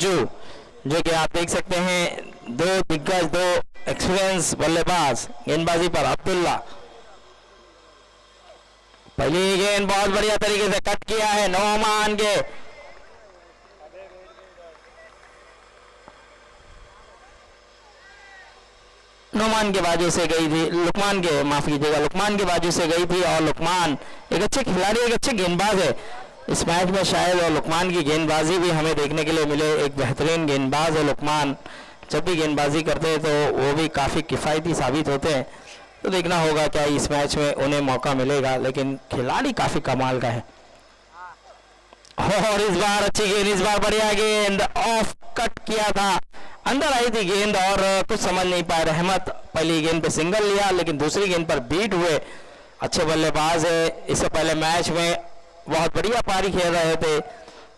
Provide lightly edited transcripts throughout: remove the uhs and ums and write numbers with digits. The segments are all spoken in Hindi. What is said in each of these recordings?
जो जो कि आप देख सकते हैं, दो दिग्गज, दो एक्सपीरियंस बल्लेबाज। गेंदबाजी पर अब्दुल्ला, पहली गेंद बहुत बढ़िया तरीके से कट किया है नौमान के, नौमान के बाजू से गई थी, लुकमान के, माफ कीजिएगा, लुकमान के बाजू से गई थी। और लुकमान एक अच्छे खिलाड़ी, एक अच्छे गेंदबाज है इस मैच में शायद, और लुकमान की गेंदबाजी भी हमें देखने के लिए मिले। एक बेहतरीन गेंदबाज है लुकमान, जब भी गेंदबाजी करते हैं तो वो भी काफ़ी किफ़ायती साबित होते हैं। तो देखना होगा क्या इस मैच में उन्हें मौका मिलेगा, लेकिन खिलाड़ी काफ़ी कमाल का है। और इस बार अच्छी गेंद, इस बार बढ़िया गेंद, ऑफ कट किया था, अंदर आई थी गेंद और कुछ समझ नहीं पाए रहमत। पहली गेंद पे सिंगल लिया, लेकिन दूसरी गेंद पर बीट हुए। अच्छे बल्लेबाज है, इससे पहले मैच में बहुत बढ़िया पारी खेल रहे थे,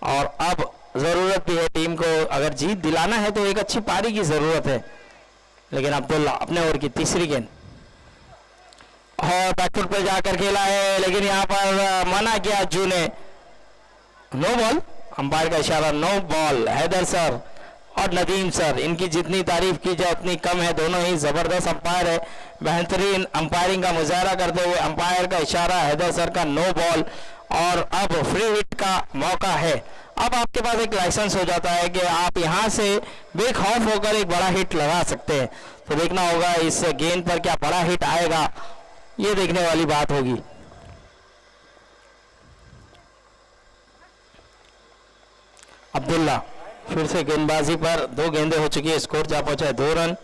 और अब ज़रूरत भी है टीम को, अगर जीत दिलाना है तो एक अच्छी पारी की ज़रूरत है। लेकिन अब्दुल्ला अपने ओवर की तीसरी गेंद, और बैकफुट पे जाकर खेला है, लेकिन यहाँ पर मना किया अज्जू ने, नो बॉल, अंपायर का इशारा, नो बॉल। हैदर सर और नदीम सर, इनकी जितनी तारीफ की जाए उतनी कम है, दोनों ही ज़बरदस्त अंपायर है, बेहतरीन अंपायरिंग का मुजाहरा करते हुए। अंपायर का इशारा, हैदर सर का नो बॉल, और अब फ्री हिट का मौका है। अब आपके पास एक लाइसेंस हो जाता है कि आप यहाँ से बेखौफ होकर एक बड़ा हिट लगा सकते हैं। तो देखना होगा इस गेंद पर क्या बड़ा हिट आएगा, ये देखने वाली बात होगी। अब्दुल्ला फिर से गेंदबाजी पर, दो गेंदें हो चुकी है, स्कोर जा पहुंचा है 2 रन।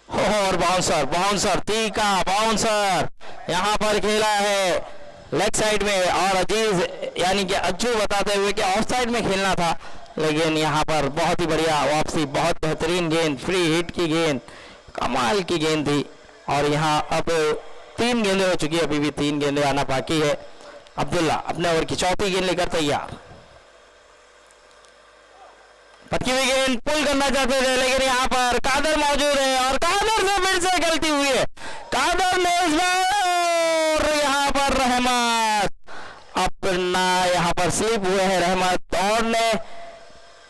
और बाउंसर, बाउंसर तीका बाउंसर यहां पर खेला है लेग साइड में, और अजीज यानी कि अज्जू बताते हुए कि ऑफ साइड में खेलना था, लेकिन यहां पर बहुत ही बढ़िया वापसी, बहुत बेहतरीन गेंद, फ्री हिट की गेंद, कमाल की गेंद थी। और यहां अब 3 गेंदें हो चुकी है, अभी भी 3 गेंदें आना बाकी है। अब्दुल्ला अपने ओवर की चौथी गेंद लेकर तैयार, पक्की हुई गेंद, पुल करना चाहते थे, लेकिन यहाँ पर कादर मौजूद है, और कादर से फिर से गलती हुई है। कादर ने इस बार यहाँ पर रहमत अपना यहाँ पर स्लिप हुए हैं, रहमत दौड़ने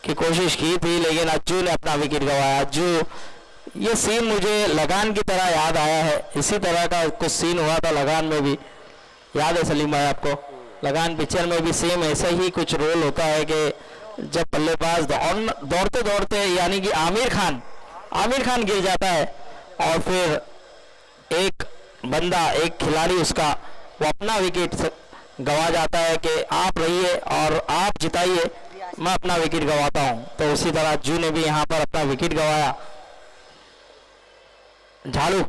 की कोशिश की थी, लेकिन अज्जू ने अपना विकेट गंवाया। अज्जू, ये सीन मुझे लगान की तरह याद आया है, इसी तरह का कुछ सीन हुआ था लगान में भी, याद है सलीम भाई आपको? लगान पिक्चर में भी सेम ऐसा ही कुछ रोल होता है कि जब बल्लेबाज दौड़ते दौड़ते, यानी कि आमिर खान गिर जाता है, और फिर एक बंदा, एक खिलाड़ी उसका, वो अपना विकेट गंवा जाता है कि आप रहिए और आप जिताइए, मैं अपना विकेट गंवाता हूं। तो उसी तरह अज्जू ने भी यहां पर अपना विकेट गंवाया। झाड़ू,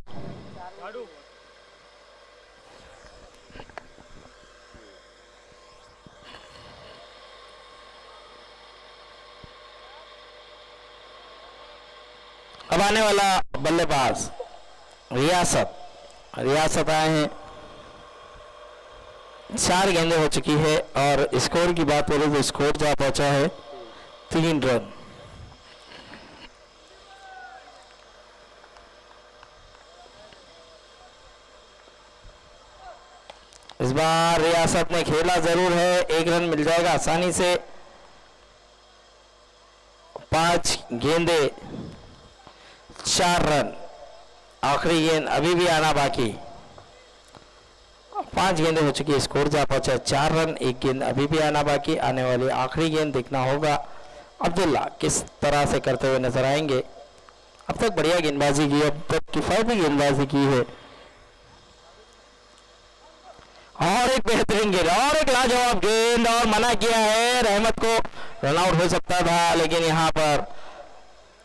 अब आने वाला बल्लेबाज रियासत आए हैं, 4 गेंदें हो चुकी है, और स्कोर की बात करें तो स्कोर जा पहुंचा है 3 रन। इस बार रियासत ने खेला जरूर है, 1 रन मिल जाएगा आसानी से। 5 गेंदें 4 रन, आखिरी गेंद अभी भी आना बाकी। 5 गेंदें हो चुकी है, स्कोर जा पहुंचा 4 रन, 1 गेंद अभी भी आना बाकी। आने वाली आखिरी गेंद देखना होगा अब्दुल्ला किस तरह से करते हुए नजर आएंगे। अब तक बढ़िया गेंदबाजी की, अब तक किफायती गेंदबाजी की है, और एक बेहतरीन गेंद, और एक लाजवाब गेंद, और मना किया है रहमत को, रन आउट हो सकता था, लेकिन यहाँ पर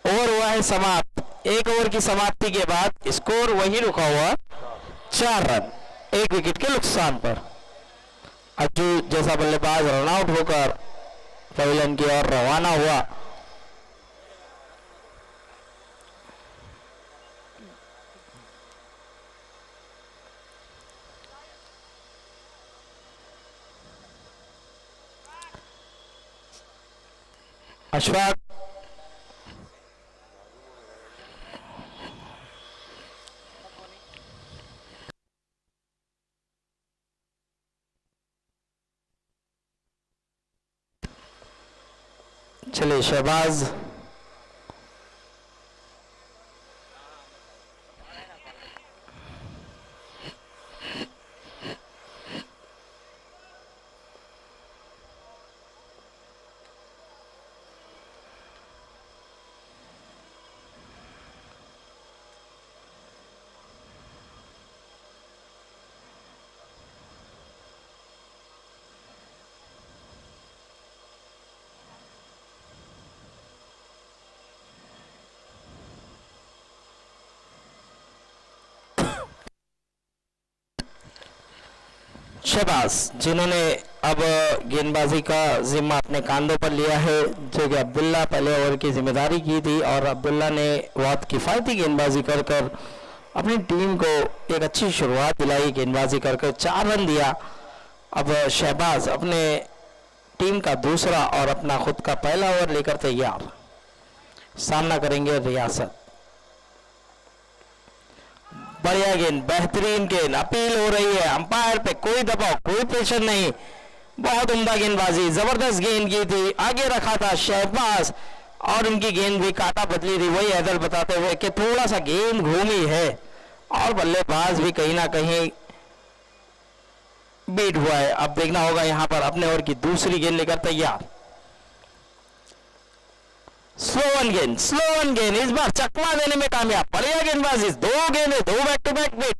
ओवर हुआ है समाप्त। 1 ओवर की समाप्ति के बाद स्कोर वही रुका हुआ 4 रन, 1 विकेट के नुकसान पर। अज्जू जैसा बल्लेबाज रन आउट होकर पवेलियन की ओर रवाना हुआ। अशफाक चलिए शहबाज शहबाज जिन्होंने अब गेंदबाजी का जिम्मा अपने कांधों पर लिया है, जो कि अब्दुल्ला पहले ओवर की जिम्मेदारी की थी और अब्दुल्ला ने बहुत किफ़ायती गेंदबाजी कर कर अपनी टीम को एक अच्छी शुरुआत दिलाई। गेंदबाजी कर कर 4 रन दिया। अब शहबाज अपने टीम का दूसरा और अपना खुद का पहला ओवर लेकर तैयार, सामना करेंगे रियासत। बढ़िया गेंद, बेहतरीन गेंद, अपील हो रही है अंपायर पे, कोई दबाव कोई प्रेशर नहीं, बहुत उम्दा गेंदबाजी, जबरदस्त गेंद की थी, आगे रखा था शहबाज और उनकी गेंद भी काटा बदली थी। वही हैदर बताते हुए कि थोड़ा सा गेंद घूमी है और बल्लेबाज भी कहीं ना कहीं बीट हुआ है। अब देखना होगा यहां पर अपने ओवर की दूसरी गेंद लेकर तैयार। स्लो वन गेंद, इस बार चकमा देने में कामयाब, बढ़िया गेंदबाजी, 2 गेंदें, 2 बैक टू बैक बीट।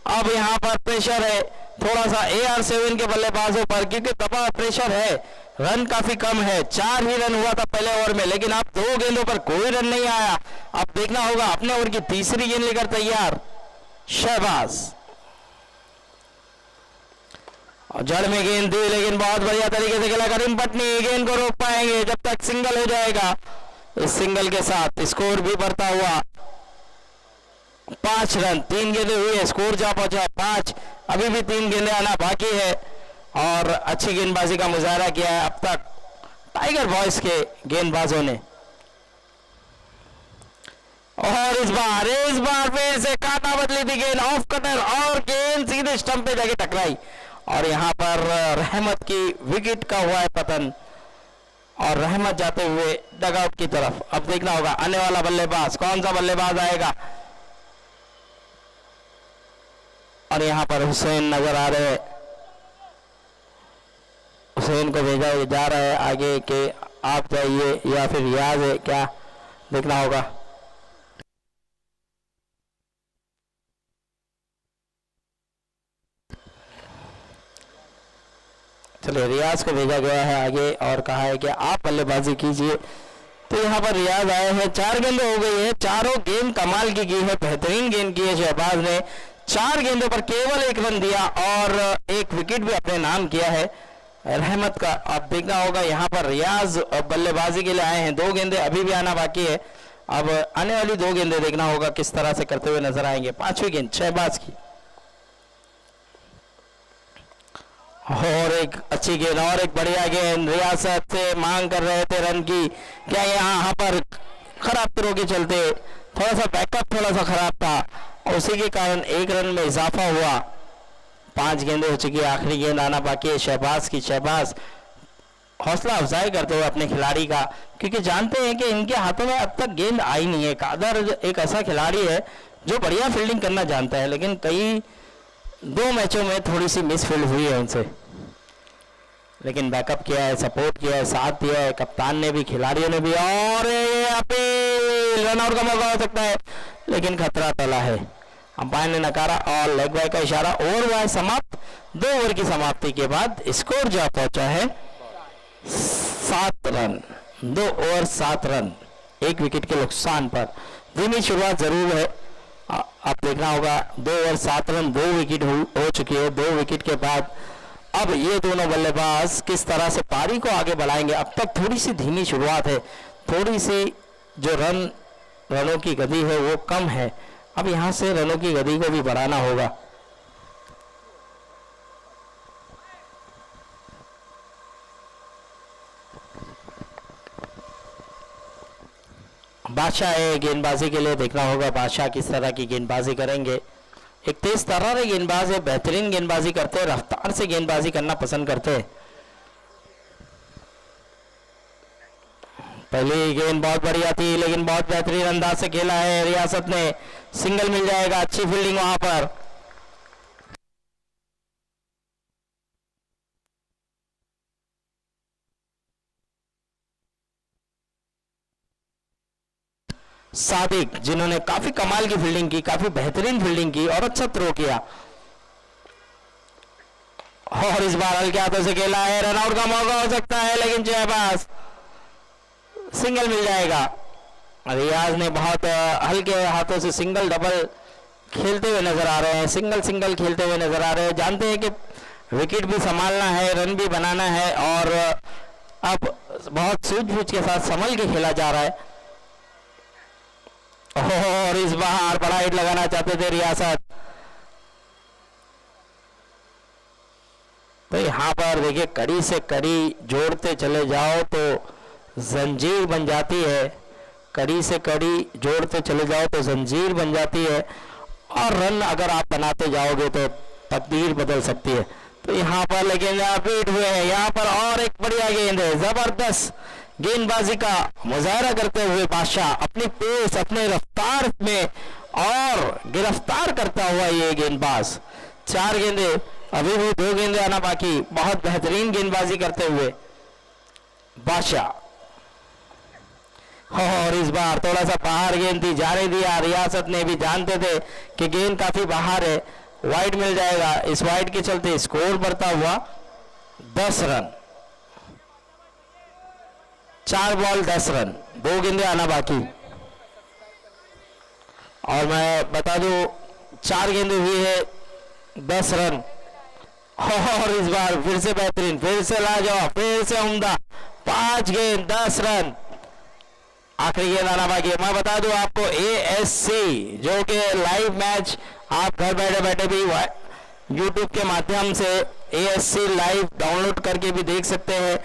अब यहां पर प्रेशर है थोड़ा सा AR7 के बल्लेबाजों पर, क्योंकि दबाव प्रेशर है, रन काफी कम है। 4 ही रन हुआ था पहले ओवर में, लेकिन अब 2 गेंदों पर कोई रन नहीं आया। अब देखना होगा अपने ओवर की तीसरी गेंद लेकर तैयार शहबाज। और जड़ में गेंद दी, लेकिन बहुत बढ़िया तरीके से खेला करीम पटनी, गेंद को रोक पाएंगे जब तक सिंगल हो जाएगा। इस सिंगल के साथ स्कोर भी बढ़ता हुआ 5 रन, 3 गेंदें हुई है, स्कोर जा पहुंचा 5। अभी भी 3 गेंदें आना बाकी है और अच्छी गेंदबाजी का मुजाहरा किया है अब तक टाइगर बॉयज के गेंदबाजों ने। और इस बार फिर से काटा बदली थी गेंद, ऑफ कटर और गेंद सीधे स्टंप पे जाके टकराई और यहां पर रहमत की विकेट का हुआ है पतन और रहमत जाते हुए डगआउट की तरफ। अब देखना होगा आने वाला बल्लेबाज, कौन सा बल्लेबाज आएगा। और यहां पर हुसैन नजर आ रहे हैं, हुसैन को भेजा जा रहा है आगे के आप जाइए, या फिर रियाज है क्या, देखना होगा। चलिए रियाज को भेजा गया है आगे और कहा है कि आप बल्लेबाजी कीजिए। तो यहाँ पर रियाज आए हैं, 4 गेंदें हो गई है, चारों गेंद कमाल की है, बेहतरीन गेंद की है शहबाज ने। 4 गेंदों पर केवल 1 रन दिया और 1 विकेट भी अपने नाम किया है रहमत का। अब देखना होगा यहाँ पर रियाज बल्लेबाजी के लिए आए हैं, 2 गेंदें अभी भी आना बाकी है। अब आने वाली 2 गेंदें देखना होगा किस तरह से करते हुए नजर आएंगे। 5वीं गेंद शहबाज की और एक अच्छी गेंद और एक बढ़िया गेंद, रियासत से मांग कर रहे थे रन की, क्या यहाँ पर खराब थ्रो के चलते थोड़ा सा बैकअप थोड़ा सा खराब था और उसी के कारण 1 रन में इजाफा हुआ। 5 गेंदें हो चुकी है, आखिरी गेंद आना बाकी है शहबाज की। शहबाज हौसला अफजाई करते हुए अपने खिलाड़ी का, क्योंकि जानते हैं कि इनके हाथों में अब तक गेंद आई नहीं है। कादर एक ऐसा खिलाड़ी है जो बढ़िया फील्डिंग करना जानता है, लेकिन कई 2 मैचों में थोड़ी सी मिसफील्ड हुई है उनसे, लेकिन बैकअप किया है, सपोर्ट किया है, साथ दिया है कप्तान ने भी, खिलाड़ियों ने भी। और रन आउट का मौका हो सकता है, लेकिन खतरा टला है, अंपायर ने नकारा और लेग बाय का इशारा। ओवर हुआ है समाप्त। 2 ओवर की समाप्ति के बाद स्कोर जा पहुंचा है 7 रन, 2 ओवर 7 रन, 1 विकेट के नुकसान पर। धीमी शुरुआत जरूर है, अब देखना होगा 2 ओवर 7 रन, 2 विकेट हो चुकी है। 2 विकेट के बाद अब ये दोनों बल्लेबाज किस तरह से पारी को आगे बढ़ाएंगे। अब तक थोड़ी सी धीमी शुरुआत है, थोड़ी सी जो रनों की गति है वो कम है। अब यहां से रनों की गति को भी बढ़ाना होगा। बादशाह है गेंदबाजी के लिए, देखना होगा बादशाह किस तरह की गेंदबाजी करेंगे। एक तेज तर्रार गेंदबाज है, बेहतरीन गेंदबाजी करते हैं, रफ्तार से गेंदबाजी करना पसंद करते हैं। पहली गेंद बहुत बढ़िया थी, लेकिन बहुत बेहतरीन अंदाज से खेला है रियासत ने, सिंगल मिल जाएगा। अच्छी फील्डिंग वहां पर। सादिक, जिन्होंने काफी कमाल की फील्डिंग की, काफी बेहतरीन फील्डिंग की और अच्छा थ्रो किया, और इस बार हल्के हाथों से खेला है। रनआउट का मौका हो सकता है, लेकिन शहबाज, सिंगल मिल जाएगा। रियाज ने बहुत हल्के हाथों से सिंगल डबल खेलते हुए नजर आ रहे हैं, सिंगल सिंगल खेलते हुए नजर आ रहे हैं। जानते हैं कि विकेट भी संभालना है, रन भी बनाना है, और अब बहुत सूझबूझ के साथ संभल के खेला जा रहा है। और इस बार बड़ा हिट लगाना चाहते थे रियासत, तो यहां पर देखिए कड़ी से कड़ी जोड़ते चले जाओ तो जंजीर बन जाती है, कड़ी से कड़ी जोड़ते चले जाओ तो जंजीर बन जाती है, और रन अगर आप बनाते जाओगे तो तकदीर बदल सकती है। तो यहाँ पर लेकिन बीट हुए हैं, यहाँ पर और एक बढ़िया गेंद है, जबरदस्त गेंदबाजी का मुजाहरा करते हुए बादशाह अपनी पेस, अपने रफ्तार में और गिरफ्तार करता हुआ ये गेंदबाज। 4 गेंदे, अभी भी 2 गेंदे आना बाकी। बहुत बेहतरीन गेंदबाजी करते हुए बादशाह, और इस बार थोड़ा सा बाहर गेंद थी, जाने दिया रियासत ने भी, जानते थे कि गेंद काफी बाहर है, वाइड मिल जाएगा। इस वाइड के चलते स्कोर बढ़ता हुआ 10 रन, 4 बॉल 10 रन, 2 गेंदे आना बाकी। और मैं बता दूं 4 गेंदे हुई है 10 रन, और इस बार फिर से बेहतरीन, फिर से लाजवाब, फिर से उम्दा, 5 गेंद 10 रन, आखिरी गेंद आना बाकी है। मैं बता दूं आपको ASC जो कि लाइव मैच आप घर बैठे बैठे भी YouTube के माध्यम से ASC लाइव डाउनलोड करके भी देख सकते हैं।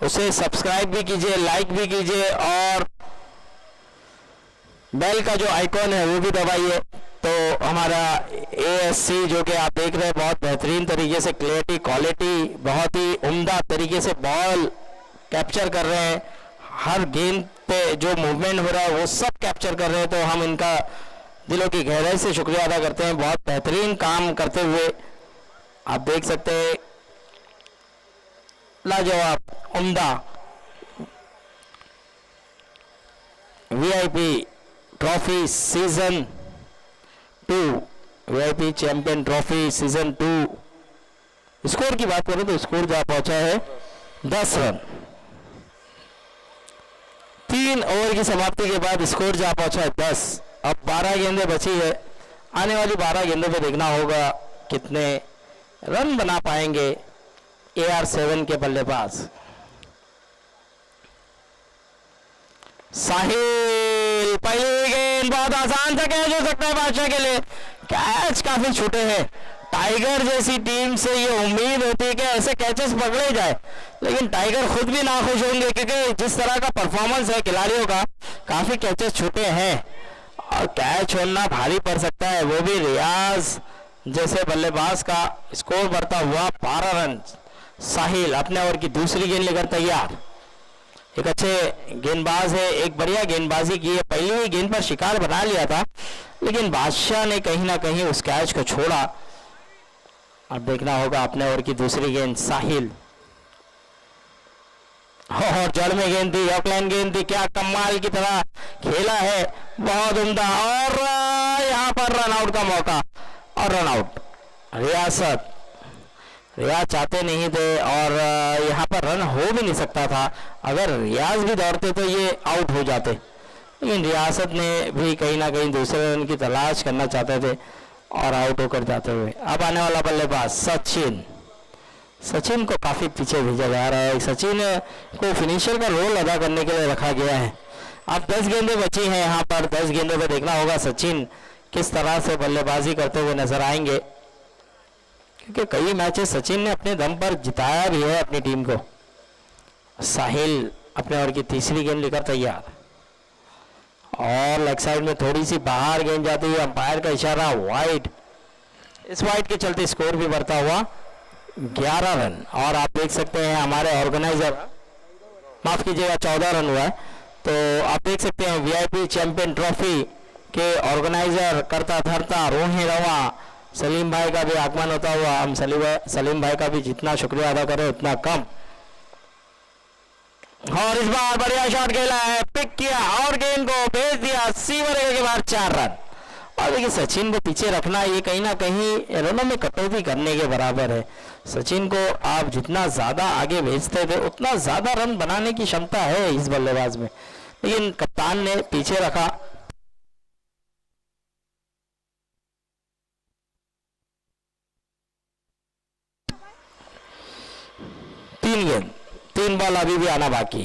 उसे सब्सक्राइब भी कीजिए, लाइक भी कीजिए, और बेल का जो आइकॉन है वो भी दबाइए। तो हमारा ASC जो कि आप देख रहे हैं बहुत बेहतरीन तरीके से क्लियरिटी, क्वालिटी, बहुत ही उम्दा तरीके से बॉल कैप्चर कर रहे हैं, हर गेंद पे जो मूवमेंट हो रहा है वो सब कैप्चर कर रहे हैं। तो हम इनका दिलों की गहराई से शुक्रिया अदा करते हैं, बहुत बेहतरीन काम करते हुए आप देख सकते हैं, लाजवाब, उम्दा। VIP trophy season 2, VIP champion trophy season 2। Score की बात करें तो स्कोर जा पहुंचा है 10 रन। 3 ओवर की समाप्ति के बाद स्कोर जा पहुंचा है 10। अब 12 गेंदें बची है, आने वाली 12 गेंदों पे देखना होगा कितने रन बना पाएंगे AR7 के बल्लेबाज। साहिल, पहली गेंद बहुत आसान सा कैच हो सकता है बादशाह के लिए, कैच काफी छोटे हैं। टाइगर जैसी टीम से ये उम्मीद होती है कि ऐसे कैचेस पकड़े जाए, लेकिन टाइगर खुद भी नाखुश होंगे क्योंकि जिस तरह का परफॉर्मेंस है खिलाड़ियों का, काफी कैचेस छोटे हैं और कैच छोड़ना भारी पड़ सकता है, वो भी रियाज जैसे बल्लेबाज का। स्कोर बढ़ता हुआ 12 रन। साहिल अपने ओवर की दूसरी गेंद लेकर तैयार, एक अच्छे गेंदबाज है, एक बढ़िया गेंदबाजी की है, पहली ही गेंद पर शिकार बना लिया था, लेकिन बादशाह ने कहीं ना कहीं उस कैच को छोड़ा। अब देखना होगा अपने ओवर की दूसरी गेंद। साहिल, और जड़ में गेंद थी, ऑफलाइन गेंद थी, क्या कमाल की तरह खेला है, बहुत उम्दा, और यहाँ पर रन आउट का मौका और रन आउट। रियाज चाहते नहीं थे और यहाँ पर रन हो भी नहीं सकता था, अगर रियाज भी दौड़ते तो ये आउट हो जाते, लेकिन रियासत ने भी कहीं ना कहीं दूसरे रन की तलाश करना चाहते थे और आउट होकर जाते हुए। अब आने वाला बल्लेबाज सचिन। सचिन को काफी पीछे भेजा जा रहा है, सचिन को फिनिशर का रोल अदा करने के लिए रखा गया है। अब 10 गेंदें बची हैं यहाँ पर, 10 गेंदों पर देखना होगा सचिन किस तरह से बल्लेबाजी करते हुए नजर आएंगे, क्योंकि कई मैचेस सचिन ने अपने दम पर जिताया भी है अपनी टीम को। साहिल अपने ओवर की तीसरी गेंद लेकर तैयार, और लेग साइड में थोड़ी सी बाहर गेंद जाती है, अंपायर का इशारा वाइड। इस वाइड के चलते स्कोर भी बढ़ता हुआ 11 रन, और आप देख सकते हैं हमारे ऑर्गेनाइजर, माफ कीजिएगा 14 रन हुआ है, तो आप देख सकते हैं वीआईपी चैंपियन ट्रॉफी के ऑर्गेनाइजर करता धरता रोहिणी रवा सलीम भाई का भी आगमन होता हुआ, हम सलीम भाई का भी जितना शुक्रिया अदा करें उतना कम। और इस बार बढ़िया शॉट खेला है, पिक किया और गेंद को भेज दिया सीवर के बाहर 4 रन। और देखिए सचिन को पीछे रखना ये कहीं ना कहीं रनों में कटौती करने के बराबर है। सचिन को आप जितना ज्यादा आगे भेजते थे उतना ज्यादा रन बनाने की क्षमता है इस बल्लेबाज में, लेकिन कप्तान ने पीछे रखा। गेंद 3 बॉल अभी भी आना बाकी।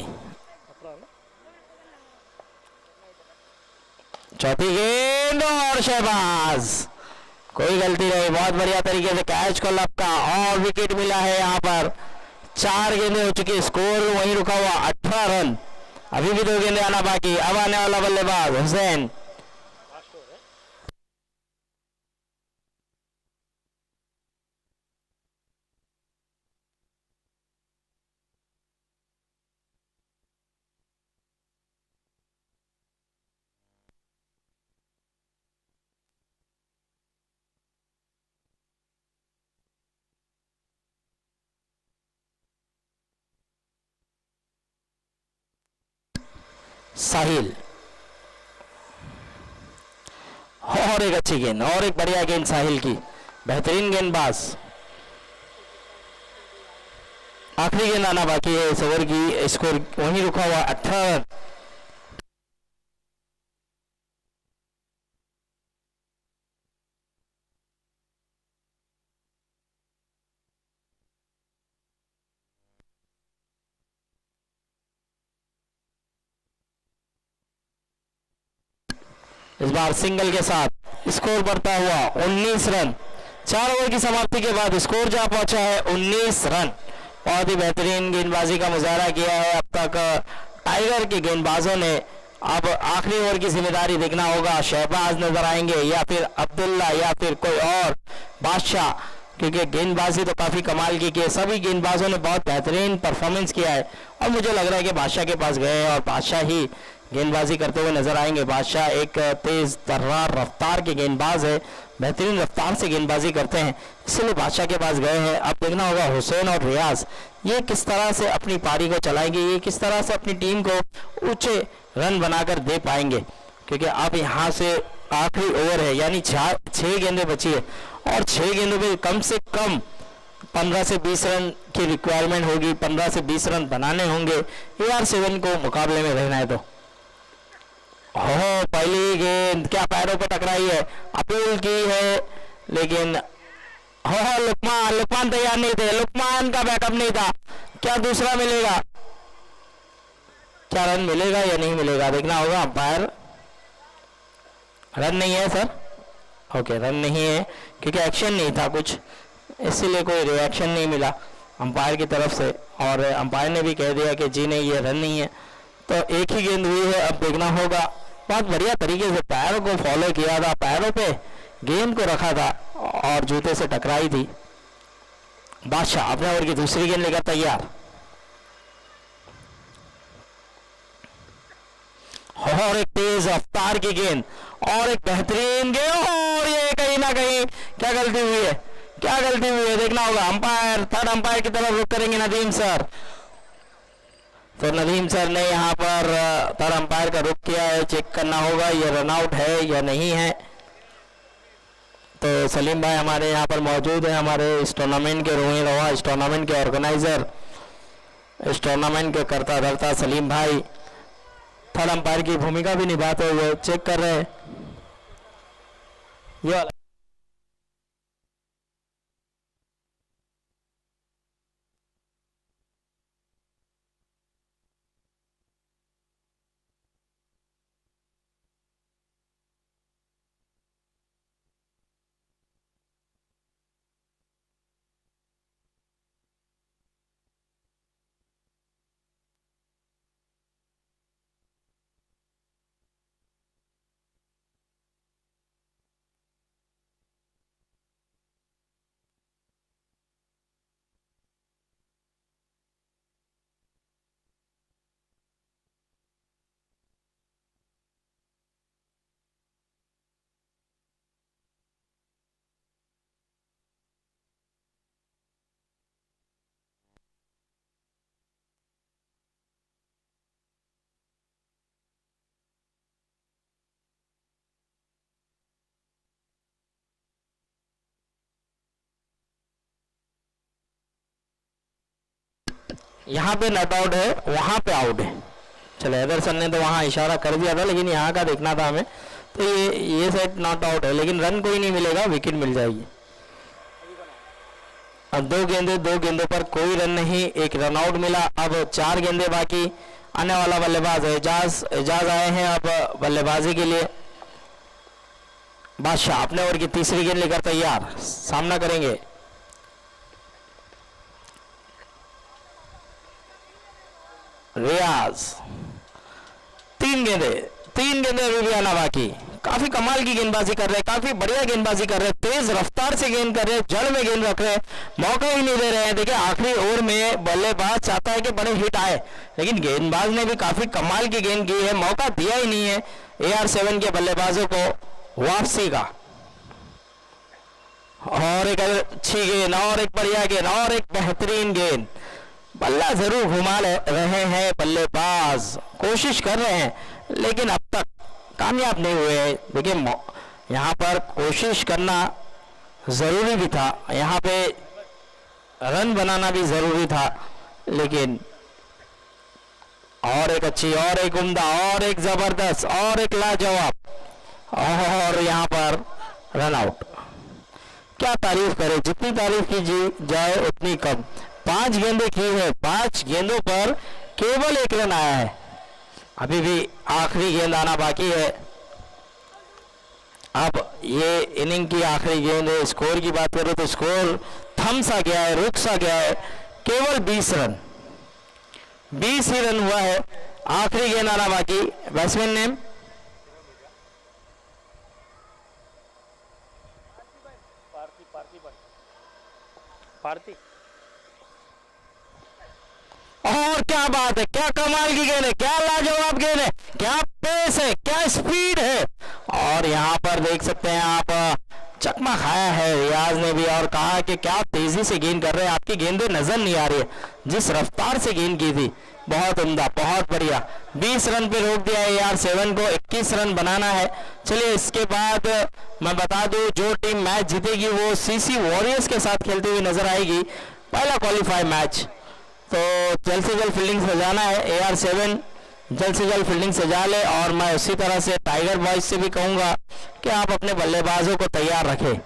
चौथी गेंद और शहबाज, कोई गलती नहीं, बहुत बढ़िया तरीके से कैच को लपका और विकेट मिला है। यहाँ पर 4 गेंदें हो चुकी, स्कोर वहीं रुका हुआ 18 रन, अभी भी 2 गेंदें आना बाकी। अब आने वाला बल्लेबाज हुसैन। साहिल और एक अच्छी गेंद और एक बढ़िया गेंद साहिल की, बेहतरीन गेंदबाज। आखिरी गेंद आना बाकी है इस ओवर की, स्कोर वहीं रुका हुआ 18 रन। इस बार सिंगल के साथ स्कोर बढ़ता हुआ 19 रन। 4 ओवर की समाप्ति के बाद स्कोर जा पहुंचा है 19 रन। बहुत ही बेहतरीन गेंदबाजी का मुजाहरा किया है अब तक टाइगर के गेंदबाजों ने। अब आखिरी ओवर की जिम्मेदारी देखना होगा, शहबाज नजर आएंगे या फिर अब्दुल्ला या फिर कोई और बादशाह, क्योंकि गेंदबाजी तो काफी कमाल की है। सभी गेंदबाजों ने बहुत बेहतरीन परफॉर्मेंस किया है और मुझे लग रहा है कि बादशाह के पास गए और बादशाह ही गेंदबाजी करते हुए नजर आएंगे। बादशाह एक तेज तर्रार रफ्तार के गेंदबाज है, बेहतरीन रफ्तार से गेंदबाजी करते हैं, इसलिए बादशाह के पास गए हैं। अब देखना होगा हुसैन और रियाज ये किस तरह से अपनी पारी को चलाएंगे, ये किस तरह से अपनी टीम को ऊंचे रन बनाकर दे पाएंगे, क्योंकि अब यहाँ से आखिरी ओवर है, यानी 6 गेंदें बची है और 6 गेंदों में कम से कम 15 से 20 रन की रिक्वायरमेंट होगी। 15 से 20 रन बनाने होंगे AR7 को मुकाबले में रहना है तो। हो पहली गेंद क्या पैरों पर टकराई है, अपील की है, लेकिन हो लुकमान तैयार नहीं थे, लुकमान का बैकअप नहीं था। क्या दूसरा मिलेगा, क्या रन मिलेगा या नहीं मिलेगा, देखना होगा। अंपायर रन नहीं है सर, ओके रन नहीं है क्योंकि एक्शन नहीं था कुछ, इसीलिए कोई रिएक्शन नहीं मिला अंपायर की तरफ से, और अंपायर ने भी कह दिया कि जी नहीं ये रन नहीं है। तो एक ही गेंद हुई है, अब देखना होगा। बहुत बढ़िया तरीके से पैरों को फॉलो किया था, पैरों पे गेंद को रखा था और जूते से टकराई थी। बादशाह अपने ओवर की दूसरी गेंद लेकर तैयार, और एक तेज रफ्तार की गेंद और एक बेहतरीन गेंद, और ये कहीं ना कहीं क्या गलती हुई है, क्या गलती हुई है देखना होगा। अंपायर थर्ड अंपायर की तरफ रुख करेंगे नदीम सर, तो नदीम सर ने यहाँ पर थर्ड अंपायर का रुख किया है, चेक करना होगा ये रन आउट है या नहीं है। तो सलीम भाई हमारे यहाँ पर मौजूद है, हमारे इस टूर्नामेंट के रोहिणी रवा, इस टूर्नामेंट के ऑर्गेनाइजर, इस टूर्नामेंट के करता धरता सलीम भाई थर्ड अंपायर की भूमिका भी निभाते हुए चेक कर रहे हैं ये वाला। यहाँ पे नॉट आउट है, वहाँ पे आउट है। चलो एडरसन ने तो वहाँ इशारा कर दिया था, लेकिन यहाँ का देखना था हमें। तो ये सेट नॉट आउट है, लेकिन रन कोई नहीं मिलेगा, विकेट मिल जाएगी। अब दो गेंदों पर कोई रन नहीं, एक रन आउट मिला। अब 4 गेंदे बाकी। आने वाला बल्लेबाज एजाज आए हैं अब बल्लेबाजी के लिए। बादशाह अपने ओवर की तीसरी गेंद लेकर तैयार, सामना करेंगे। रियाज, 3 गेंदे अभी भी आना बाकी। काफी कमाल की गेंदबाजी कर रहे हैं, काफी बढ़िया गेंदबाजी कर रहे हैं, तेज रफ्तार से गेंद कर रहे हैं, जड़ में गेंद रख रहे हैं, मौका ही नहीं दे रहे हैं। देखिए आखिरी ओवर में बल्लेबाज चाहता है कि बड़े हिट आए, लेकिन गेंदबाज ने भी काफी कमाल की गेंद की है, मौका दिया ही नहीं है AR7 के बल्लेबाजों को वापसी का। और एक अच्छी गेंद, और एक बढ़िया गेंद, और एक बेहतरीन गेंद। बल्ला जरूर घुमा रहे हैं बल्लेबाज, कोशिश कर रहे हैं, लेकिन अब तक कामयाब नहीं हुए हैं। देखिए यहाँ पर कोशिश करना जरूरी भी था, यहाँ पे रन बनाना भी जरूरी था, लेकिन और एक अच्छी, और एक उम्दा, और एक जबरदस्त, और एक लाजवाब, और यहाँ पर रन आउट। क्या तारीफ करें, जितनी तारीफ की जाए उतनी कम। 5 गेंदें की है, 5 गेंदों पर केवल 1 रन आया है। अभी भी आखिरी गेंद आना बाकी है। अब ये इनिंग की आखिरी गेंद है। स्कोर की बात करें तो स्कोर थम सा गया है, रुक सा गया है। केवल 20 रन, 20 ही रन हुआ है। आखिरी गेंद आना बाकी। Batsman name Bharti. और क्या बात है, क्या कमाल की गेंद है, क्या लाजवाब गेंद है, क्या पेस है, क्या स्पीड है। और यहाँ पर देख सकते हैं आप, चकमा खाया है रियाज ने भी और कहा कि क्या तेजी से गेंद कर रहे हैं, आपकी गेंदें नजर नहीं आ रही है, जिस रफ्तार से गेंद की थी। बहुत उम्दा, बहुत बढ़िया। 20 रन पे रोक दिया है AR7 को, 21 रन बनाना है। चलिए इसके बाद मैं बता दूं, जो टीम मैच जीतेगी वो CC वॉरियर्स के साथ खेलती हुई नजर आएगी, पहला क्वालिफाई मैच। तो जल्द से जल्द फील्डिंग सजाना है। AR7 जल्द से जल्द फील्डिंग सजा ले, और मैं उसी तरह से टाइगर बॉयज से भी कहूंगा कि आप अपने बल्लेबाजों को तैयार रखें।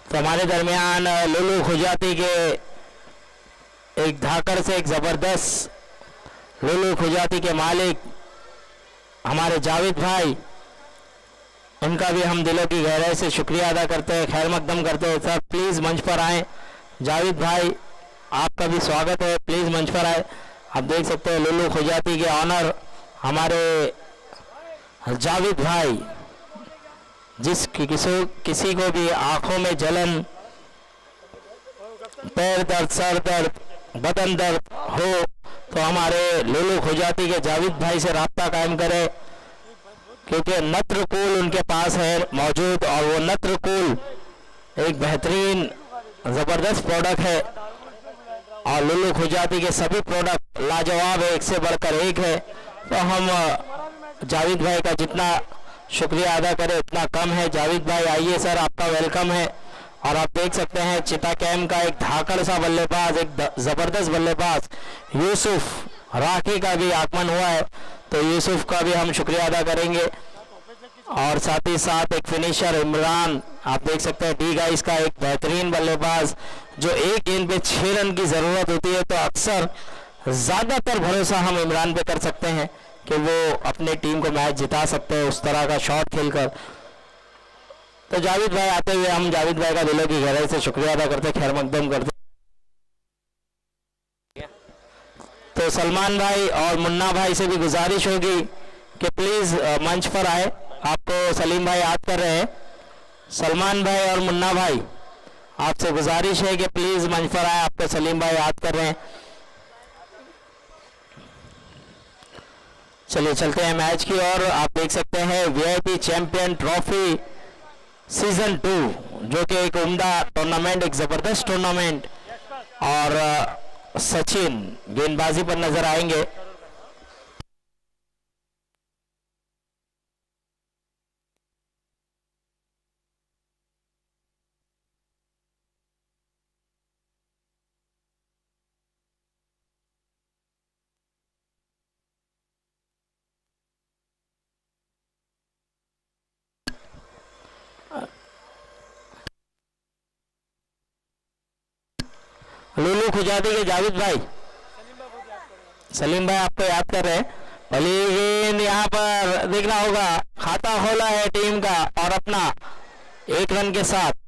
तो हमारे दरमियान लुलू खुजाती के एक धाकड़ से एक जबरदस्त लुलू खुजाती के मालिक हमारे जावेद भाई, उनका भी हम दिलों की गहराई से शुक्रिया अदा करते हैं, खैर मकदम करते हैं। सर प्लीज़ मंच पर आए। जावेद भाई आपका भी स्वागत है, प्लीज़ मंच पर आए। आप देख सकते हैं लुलू खुजाती के ऑनर हमारे जावेद भाई, किसी को भी आंखों में जलन, पैर दर्द, सर दर्द, बदन दर्द हो तो हमारे लुलू खुजाती के जावेद भाई से राब्ता कायम करें, क्योंकि नत्रकूल उनके पास है मौजूद, और वो नत्रकूल एक बेहतरीन ज़बरदस्त प्रोडक्ट है। और लुल्लू खुजाती के सभी प्रोडक्ट लाजवाब है, एक से बढ़कर एक है। तो हम जावेद भाई का जितना शुक्रिया अदा करें उतना कम है। जावेद भाई आइए सर, आपका वेलकम है। और आप देख सकते हैं चिता कैम का एक धाकड़ सा बल्लेबाज, एक जबरदस्त बल्लेबाज यूसुफ राखी का भी आगमन हुआ है, तो यूसुफ का भी हम शुक्रिया अदा करेंगे। और साथ ही साथ एक फिनिशर इमरान, आप देख सकते हैं डी गाइस का एक बेहतरीन बल्लेबाज, जो एक गेंद पे 6 रन की जरूरत होती है, तो अक्सर ज्यादातर भरोसा हम इमरान पे कर सकते हैं कि वो अपने टीम को मैच जिता सकते हैं उस तरह का शॉट खेलकर। तो जावेद भाई आते हुए हम जावेद भाई का दिलों की गहराई से शुक्रिया अदा करते, खैर मकदम करते। तो सलमान भाई और मुन्ना भाई से भी गुजारिश होगी कि प्लीज मंच पर आए। आपको सलीम भाई याद कर रहे हैं। सलमान भाई और मुन्ना भाई, आपसे गुजारिश है कि प्लीज मंच पर आए, आपको सलीम भाई याद कर रहे हैं। चलिए चलते हैं मैच की ओर। आप देख सकते हैं वीआईपी चैंपियन ट्रॉफी सीजन 2, जो कि एक उम्दा टूर्नामेंट, एक जबरदस्त टूर्नामेंट, और सचिन गेंदबाजी पर नजर आएंगे। लुल्लू खुजाती के जावेद भाई, सलीम भाई आपको याद कर रहे हैं। पहली गेंद यहाँ पर देखना होगा, खाता खोला है टीम का और अपना 1 रन के साथ।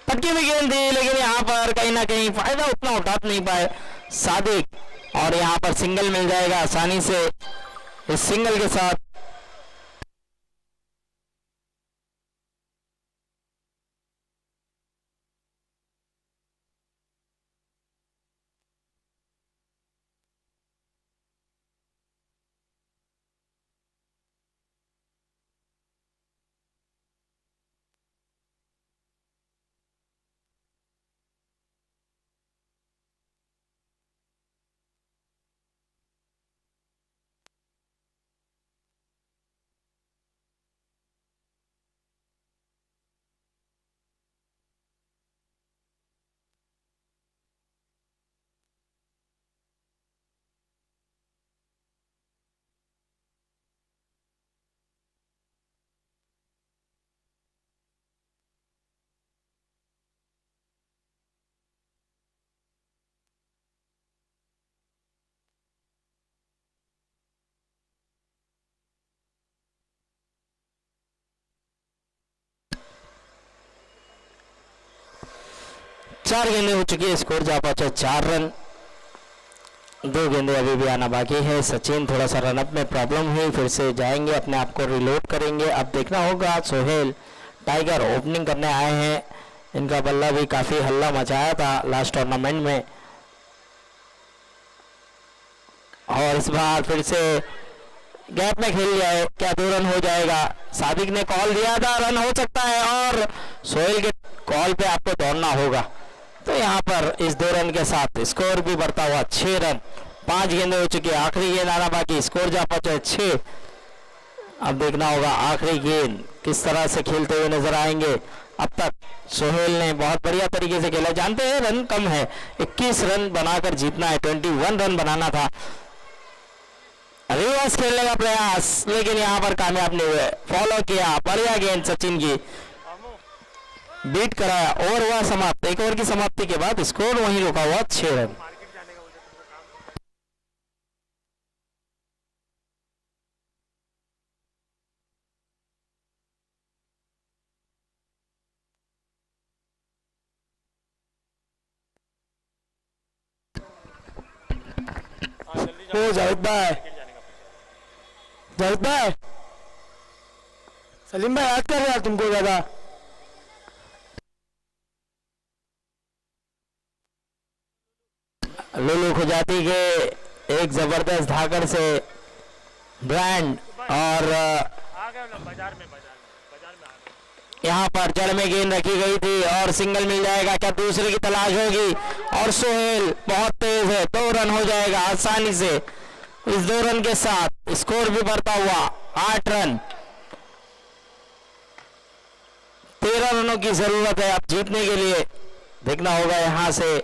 पटकी में गेंद थी, लेकिन यहाँ पर कहीं ना कहीं फायदा उतना उठा नहीं पाए सादिक, और यहाँ पर सिंगल मिल जाएगा आसानी से। इस सिंगल के साथ चार गेंदें हो चुकी है, स्कोर जा पहुंचा 4 रन। 2 गेंदें अभी भी आना बाकी है। सचिन थोड़ा सा रनअप में प्रॉब्लम हुई, फिर से जाएंगे, अपने आप को रिलोड करेंगे। अब देखना होगा, सोहेल टाइगर ओपनिंग करने आए हैं। इनका बल्ला भी काफी हल्ला मचाया था लास्ट टूर्नामेंट में, और इस बार फिर से गैप में खेल लिया है। क्या 2 रन हो जाएगा? सादिक ने कॉल दिया था, रन हो सकता है, और सोहेल के कॉल पे आपको दौड़ना होगा। तो यहाँ पर इस 2 रन के साथ स्कोर भी बढ़ता हुआ 6 रन। 5 गेंदें हो चुकी है, आखिरी गेंद आना बाकी, स्कोर जा पहुंचे 6। अब देखना होगा आखिरी गेंद किस तरह से खेलते हुए नजर आएंगे। अब तक सोहेल ने बहुत बढ़िया तरीके से खेला। जानते हैं रन कम है, 21 रन बनाकर जीतना है, 21 रन बनाना था। रिवर्स खेलने का प्रयास, लेकिन यहाँ पर कामयाब नहीं हुए। फॉलो किया, बढ़िया गेंद सचिन की, बीट कराया। ओवर हुआ समाप्त। एक ओवर की समाप्ति के बाद स्कोर वहीं रुका हुआ 6 रन। जावेद भाई, जावेद भाई सलीम भाई याद कर रहा तुमको ज्यादा। लुलु खुजाती के एक जबरदस्त धाकड़ से ब्रांड और यहाँ पर जड़ में गेंद रखी गई थी और सिंगल मिल जाएगा क्या, दूसरे की तलाश होगी और सोहेल बहुत तेज है, 2 रन हो जाएगा आसानी से। इस 2 रन के साथ स्कोर भी बढ़ता हुआ 8 रन। 13 रनों की जरूरत है अब जीतने के लिए। देखना होगा यहाँ से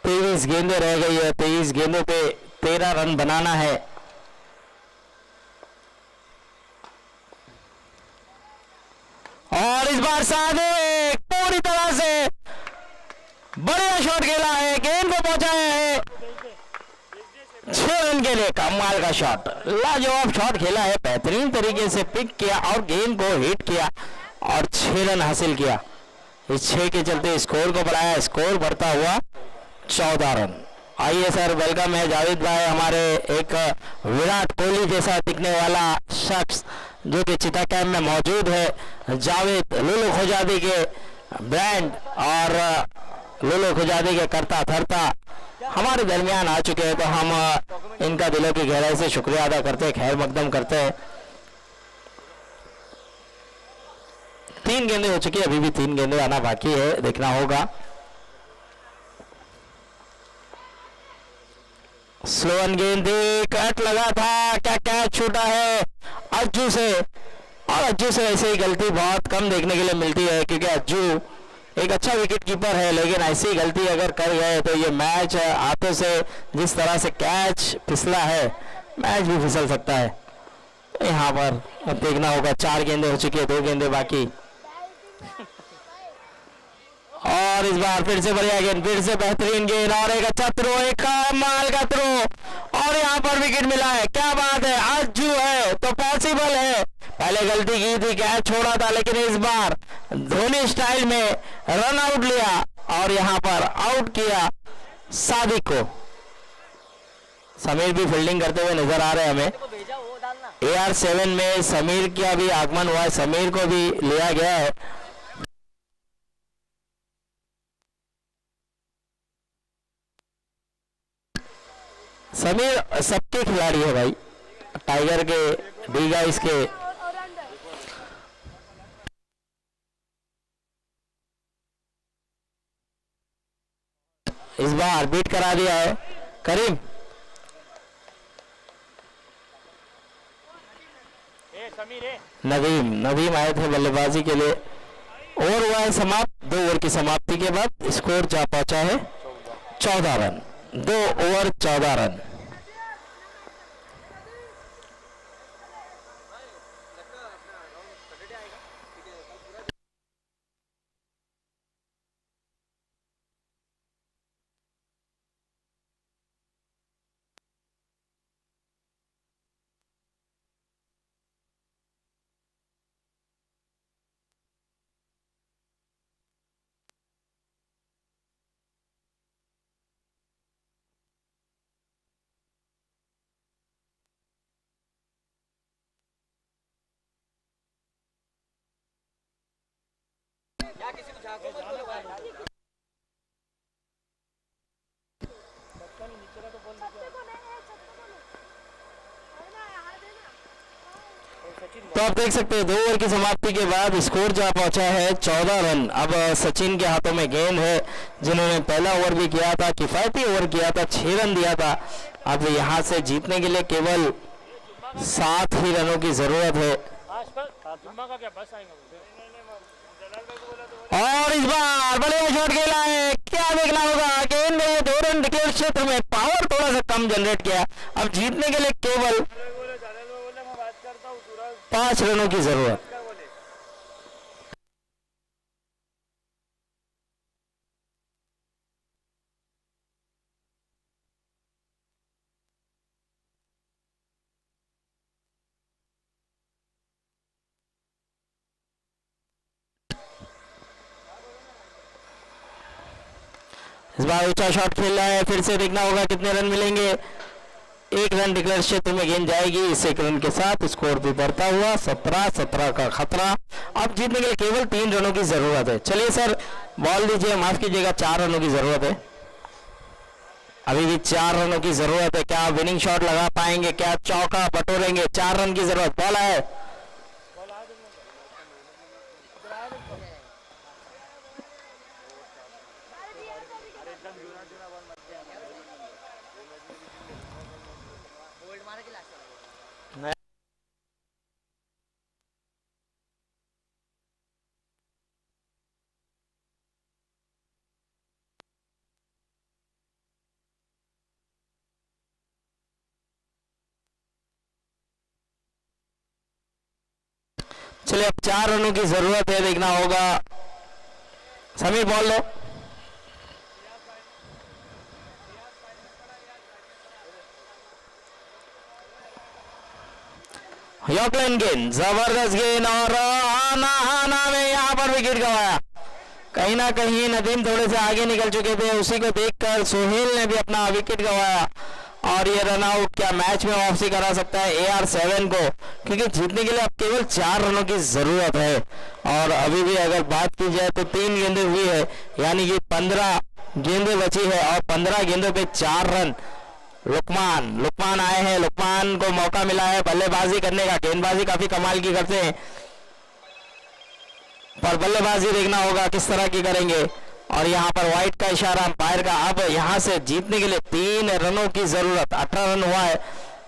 23 गेंदें रह गई है, 23 गेंदों पे 13 रन बनाना है। और इस बार सादिक पूरी तरह से बढ़िया शॉट खेला है, गेंद को पहुंचाया है 6 रन के लिए। कमाल का शॉट, लाजवाब शॉट खेला है, बेहतरीन तरीके से पिक किया और गेंद को हिट किया और 6 रन हासिल किया। इस 6 के चलते स्कोर को बढ़ाया, स्कोर बढ़ता हुआ 14 रन। आइए सर, वेलकम है जावेद भाई, हमारे एक विराट कोहली जैसा दिखने वाला शख्स जो कि चिता कैंप में मौजूद है। जावेद लुलु खुजादी के ब्रांड और लुलु खुजादी के करता धरता हमारे दरमियान आ चुके हैं, तो हम इनका दिलों की गहराई से शुक्रिया अदा करते हैं, खैर मकदम करते हैं। 3 गेंदें हो चुकी है, अभी भी 3 गेंदें आना बाकी है, देखना होगा। स्लोवन गेंद कट लगा था, क्या कैच छूटा है अज्जू से, और अज्जू से ऐसे ही गलती बहुत कम देखने के लिए मिलती है क्योंकि अज्जू एक अच्छा विकेट कीपर है, लेकिन ऐसी गलती अगर कर गए तो ये मैच हाथों से जिस तरह से कैच फिसला है मैच भी फिसल सकता है। यहाँ पर अब देखना होगा, 4 गेंदें हो चुकी है, 2 गेंदें बाकी। और इस बार फिर से बढ़िया गेंद, फिर से बेहतरीन गेंद और एक अच्छा थ्रो, एक कमाल का थ्रो और यहाँ पर विकेट मिला है। क्या बात है, अज्जू है तो पॉसिबल है। पहले गलती की थी, कैच छोड़ा था, लेकिन इस बार धोनी स्टाइल में रन आउट लिया और यहाँ पर आउट किया सादिक को। समीर भी फील्डिंग करते हुए नजर आ रहे हैं हमें। AR7 में समीर का भी आगमन हुआ है, समीर को भी लिया गया है। समीर सबके खिलाड़ी है भाई, टाइगर के, डी गाइस के। इस बार बीट करा दिया है करीम। नदीम आए थे बल्लेबाजी के लिए। ओवर हुआ है समाप्त, 2 ओवर की समाप्ति के बाद स्कोर जा पहुंचा है 14 रन, 2 ओवर 14 रन। तो आप देख सकते हैं 2 ओवर की समाप्ति के बाद स्कोर जा पहुंचा है 14 रन। अब सचिन के हाथों में गेंद है, जिन्होंने पहला ओवर भी किया था, किफायती ओवर किया था, 6 रन दिया था। अब यहां से जीतने के लिए केवल 7 ही रनों की जरूरत है। और इस बार बढ़िया शॉट खेला है, क्या देखना होगा, गेंद ने 2 रन विकेट क्षेत्र में, पावर थोड़ा सा कम जनरेट किया। अब जीतने के लिए केवल 5 रनों की जरूरत। इस बार ऊंचा शॉट खेल रहा है, फिर से देखना होगा कितने रन मिलेंगे। एक रन डिक्लेयर क्षेत्र में गेंद जाएगी, इस एक रन के साथ स्कोर भी बढ़ता हुआ 17-17 का खतरा। अब जीतने के लिए केवल 3 रनों की जरूरत है। चलिए सर बॉल दीजिए, माफ कीजिएगा, 4 रनों की जरूरत है, अभी भी 4 रनों की जरूरत है। क्या विनिंग शॉट लगा पाएंगे, क्या चौका बटोरेंगे? 4 रन की जरूरत, बॉल है, चलिए अब 4 रनों की जरूरत है, देखना होगा। समीर बॉल लो, यॉकलैंड गेंद, जबरदस्त गेंद और आना में यहाँ पर विकेट गंवाया। कहीं ना कहीं नदीम थोड़े से आगे निकल चुके थे, उसी को देखकर सोहेल ने भी अपना विकेट गंवाया और ये रन आउट क्या मैच में वापसी करा सकता है AR7 को, क्योंकि जीतने के लिए अब केवल 4 रनों की जरूरत है। और अभी भी अगर बात की जाए तो 3 गेंदें हुई है, यानी कि 15 गेंदें बची है और 15 गेंदों पे 4 रन। लुकमान आए हैं, लुकमान को मौका मिला है बल्लेबाजी करने का। गेंदबाजी काफी कमाल की करते हैं, पर बल्लेबाजी देखना होगा किस तरह की करेंगे। और यहाँ पर वाइट का इशारा अंपायर का। अब यहाँ से जीतने के लिए 3 रनों की जरूरत, 18 रन हुआ है,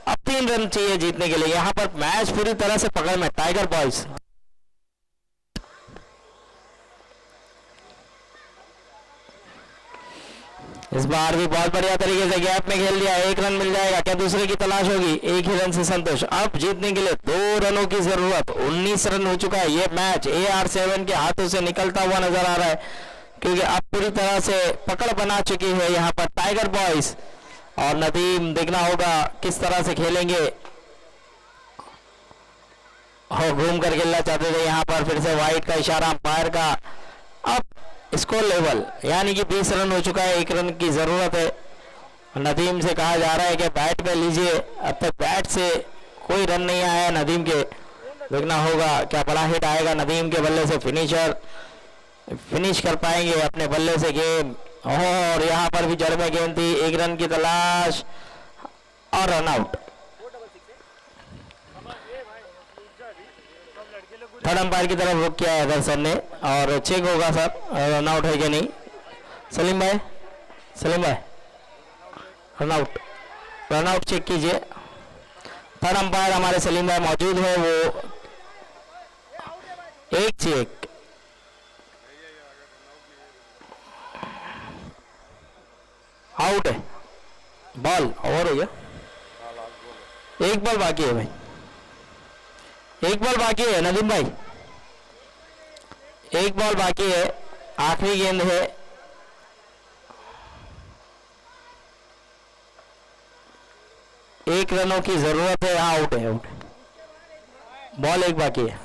अब 3 रन चाहिए जीतने के लिए। यहाँ पर मैच पूरी तरह से पकड़ में, टाइगर बॉयज। इस बार भी बहुत बढ़िया तरीके से गैप में खेल दिया, 1 रन मिल जाएगा, क्या दूसरे की तलाश होगी? 1 ही रन से संतोष। अब जीतने के लिए 2 रनों की जरूरत, 19 रन हो चुका है। ये मैच AR7 के हाथों से निकलता हुआ नजर आ रहा है, क्योंकि अब पूरी तरह से पकड़ बना चुकी है यहाँ पर टाइगर बॉयज। और नदीम देखना होगा किस तरह से खेलेंगे, घूम कर खेलना चाहते थे, यहाँ पर फिर से वाइट का इशारा अंपायर का। अब स्कोर लेवल यानी कि 20 रन हो चुका है, 1 रन की जरूरत है। नदीम से कहा जा रहा है कि बैट पे लीजिए, अब तक बैट से कोई रन नहीं आया नदीम के। देखना होगा क्या बड़ा हिट आएगा नदीम के बल्ले से, फिनिश कर पाएंगे अपने बल्ले से गेम। और यहाँ पर भी जड़ में गेंद थी, 1 रन की तलाश और रन आउट। थर्ड अंपायर की तरफ रुक किया है दर्शन ने और चेक होगा सर रन आउट है कि नहीं। सलीम भाई रन आउट चेक कीजिए। थर्ड अंपायर हमारे सलीम भाई मौजूद है, वो एक चेक। आउट है, बॉल ओवर हो गया, 1 बॉल बाकी है भाई, 1 बॉल बाकी है नदीम भाई, 1 बॉल बाकी है, आखिरी गेंद है। एक रनों की जरूरत है, आउट है, बॉल 1 बाकी है।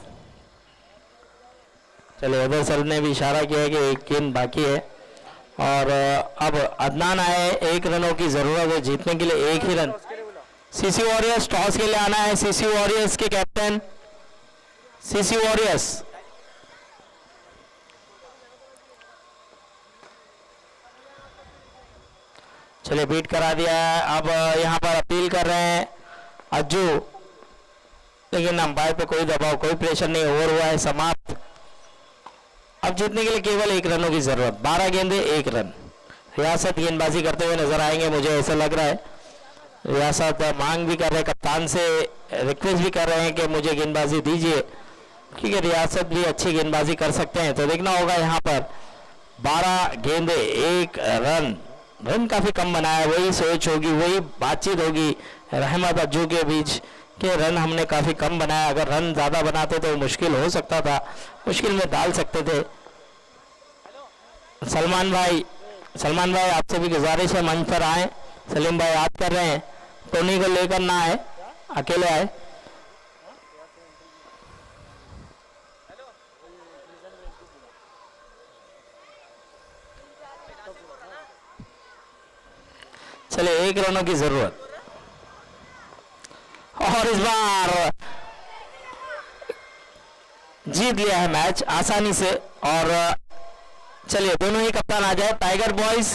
चलिए उधर सर ने भी इशारा किया है कि 1 गेंद बाकी है। और अब अदनान आए, 1 रनों की जरूरत है जीतने के लिए, 1 ही रन। सीसी वॉरियर्स टॉस के लिए आना है, सीसी वॉरियर्स के कैप्टन सीसी वॉरियर्स। चलिए बीट करा दिया है, अब यहाँ पर अपील कर रहे हैं अज्जू, लेकिन अंपायर पे कोई दबाव कोई प्रेशर नहीं, ओवर हुआ है समाप्त। अब जीतने के लिए केवल 1 रनों की जरूरत, 12 गेंदे 1 रन। रियासत गेंदबाजी करते हुए नजर आएंगे, मुझे ऐसा लग रहा है। रियासत मांग भी कर रहे हैं, कप्तान से रिक्वेस्ट भी कर रहे हैं कि मुझे गेंदबाजी दीजिए, क्योंकि रियासत भी अच्छी गेंदबाजी कर सकते हैं। तो देखना होगा यहाँ पर 12 गेंदे 1 रन, रन काफी कम बनाया, वही सोच होगी, वही बातचीत होगी रहमत अज्जू के बीच कि रन हमने काफी कम बनाया, अगर रन ज्यादा बनाते तो मुश्किल हो सकता था, मुश्किल में डाल सकते थे। सलमान भाई आपसे भी गुजारिश है मंच पर आए। सलीम भाई याद कर रहे हैं, टोनी को लेकर ना आए, अकेले आए। चले 1 रनों की जरूरत, और इस बार जीत लिया है मैच आसानी से। और चलिए दोनों ही कप्तान आ जाए, टाइगर बॉयज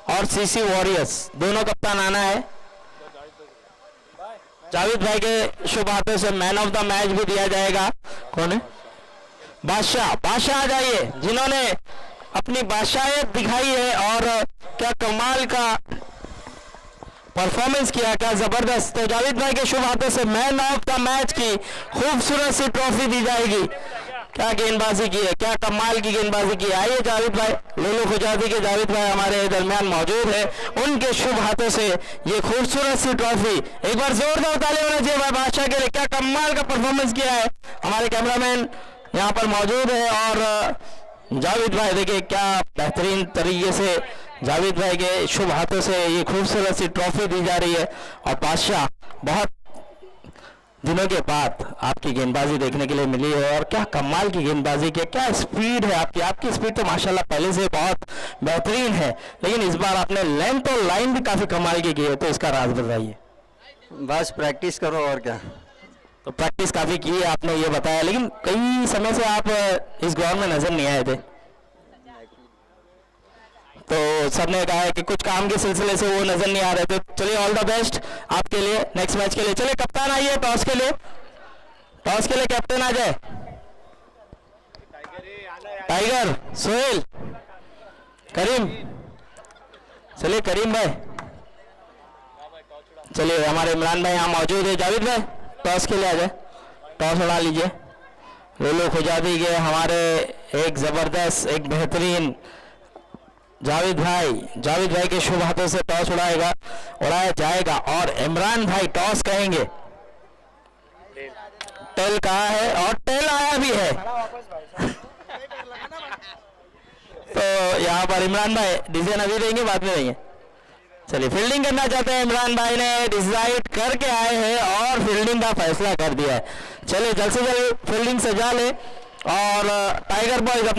और सीसी वॉरियर्स दोनों कप्तान आना है। जावेद भाई के शुभ हाथों से मैन ऑफ द मैच भी दिया जाएगा। कौन है? बादशाह। बादशाह आ जाइए, जिन्होंने अपनी बादशाहियत दिखाई है और क्या कमाल का परफॉर्मेंस किया, क्या जबरदस्त। तो जावेद भाई के शुभ हाथों से मैन ऑफ द मैच की खूबसूरत सी ट्रॉफी दी जाएगी। क्या गेंदबाजी की है, क्या कमाल की गेंदबाजी की है। आइए जावेद भाई, लोलो खुजादी के जावेद भाई हमारे दरमियान मौजूद है, उनके शुभ हाथों से ये खूबसूरत सी ट्रॉफी। एक बार जोरदार ताली होना चाहिए भाई बादशाह के लिए, क्या कमाल का परफॉर्मेंस किया है। हमारे कैमरामैन यहाँ पर मौजूद है और जावेद भाई देखिए क्या बेहतरीन तरीके से जावेद भाई के शुभ हाथों से ये खूबसूरत सी ट्रॉफी दी जा रही है। और बादशाह, बहुत दिनों के बाद आपकी गेंदबाजी देखने के लिए मिली है और क्या कमाल की गेंदबाजी की, क्या स्पीड है आपकी स्पीड तो माशाल्लाह पहले से बहुत बेहतरीन है, लेकिन इस बार आपने लेंथ और लाइन भी काफी कमाल की है, तो इसका राज बताइए। बस प्रैक्टिस करो और क्या। तो प्रैक्टिस काफी की है आपने, ये बताया, लेकिन कई समय से आप इस ग्राउंड में नजर नहीं आए थे, तो सबने कहा है कि कुछ काम के सिलसिले से वो नजर नहीं आ रहे थे। चलिए ऑल द बेस्ट आपके लिए नेक्स्ट मैच के लिए। चलिए कप्तान आइए टॉस के लिए, टॉस के लिए कैप्टन आ जाए। टाइगर, सोहेल, करीम, चलिए करीम भाई, चलिए हमारे इमरान भाई यहाँ मौजूद है। जावेद भाई टॉस के लिए आ जाए, टॉस उड़ा लीजिए। लोलो खुजादी के हमारे एक जबरदस्त एक बेहतरीन जावेद भाई के शुभ हाथों से टॉस उड़ाया जाएगा और इमरान भाई टॉस कहेंगे। टेल कहा है और टेल आया भी है, तो यहाँ पर इमरान भाई डिसीजन अभी देंगे बाद में देंगे। चलिए फील्डिंग करना चाहते हैं इमरान भाई ने डिसाइड करके आए हैं और फील्डिंग का फैसला कर दिया है। चलिए जल्द से जल्द फील्डिंग सजा ले और टाइगर बॉयज अपने